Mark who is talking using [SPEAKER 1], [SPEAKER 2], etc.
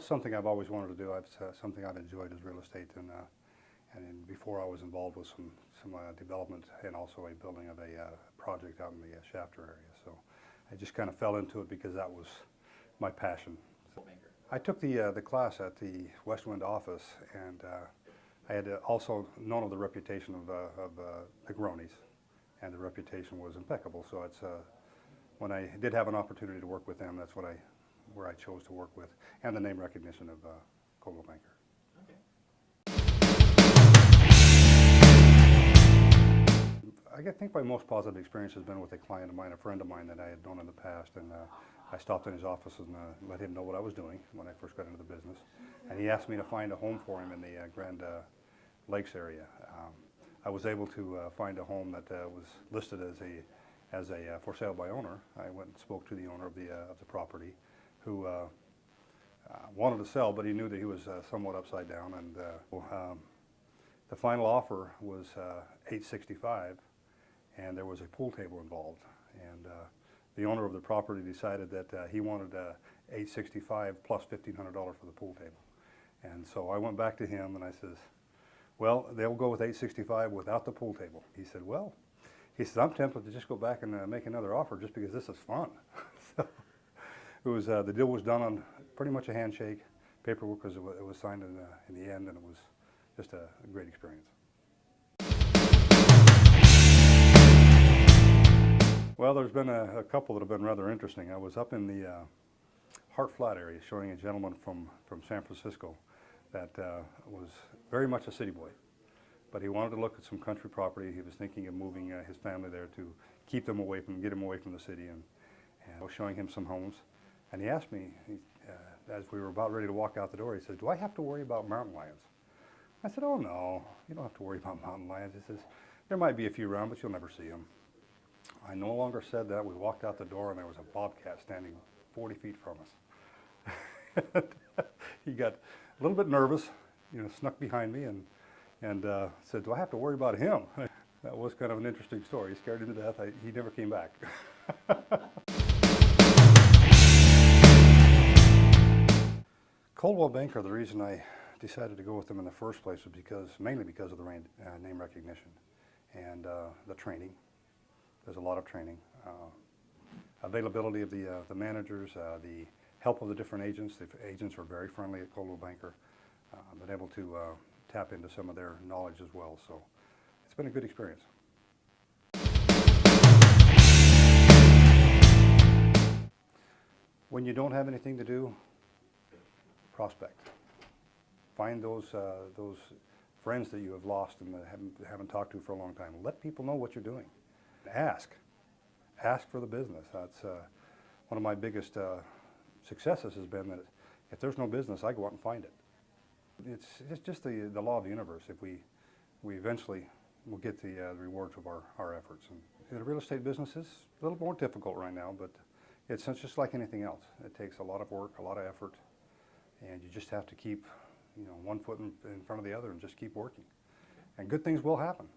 [SPEAKER 1] something I've always wanted to do. Something I've enjoyed is real estate, and before I was involved with some development and also a building of a project out in the Shafter area. So I just kind of fell into it because that was my passion. So I took the class at the West Wind office, and I had also known of the reputation of Negronis, and the reputation was impeccable. So it's when I did have an opportunity to work with them, that's where I chose to work with, and the name recognition of Coldwell Banker. I think my most positive experience has been with a client of mine, a friend of mine that I had known in the past, and I stopped in his office and let him know what I was doing when I first got into the business, and he asked me to find a home for him in the Grand Lakes area. I was able to find a home that was listed as a for sale by owner. I went and spoke to the owner of the property, who wanted to sell, but he knew that he was somewhat upside down, and the final offer was $865. And there was a pool table involved, and the owner of the property decided that he wanted $865 plus $1,500 for the pool table. And so I went back to him and I says, well, they'll go with $865 without the pool table. He said, well, I'm tempted to just go back and make another offer just because this is fun. So it was the deal was done on pretty much a handshake. Paperwork it was signed in the end, and it was just a great experience. Well, there's been a couple that have been rather interesting. I was up in the Hart Flat area showing a gentleman from San Francisco that was very much a city boy, but he wanted to look at some country property. He was thinking of moving his family there to get him away from the city, and I was showing him some homes. And he asked me, as we were about ready to walk out the door, he said, do I have to worry about mountain lions? I said, oh no, you don't have to worry about mountain lions. He says, there might be a few around, but you'll never see them. I no longer said that. We walked out the door, and there was a bobcat standing 40 feet from us. He got a little bit nervous, snuck behind me and said, do I have to worry about him? That was kind of an interesting story. He scared him to death. He never came back. Coldwell Banker, the reason I decided to go with them in the first place was mainly because of the name recognition and the training. There's a lot of training, availability of the managers, the help of the different agents. The agents are very friendly at Coldwell Banker. I've been able to tap into some of their knowledge as well, so it's been a good experience. When you don't have anything to do, prospect. Find those friends that you have lost and that haven't talked to for a long time. Let people know what you're doing. Ask for the business. That's one of my biggest successes has been that if there's no business, I go out and find it. It's just the law of the universe. If we eventually will get the rewards of our efforts. And the real estate business is a little more difficult right now, but it's just like anything else. It takes a lot of work, a lot of effort, and you just have to keep one foot in front of the other and just keep working. And good things will happen.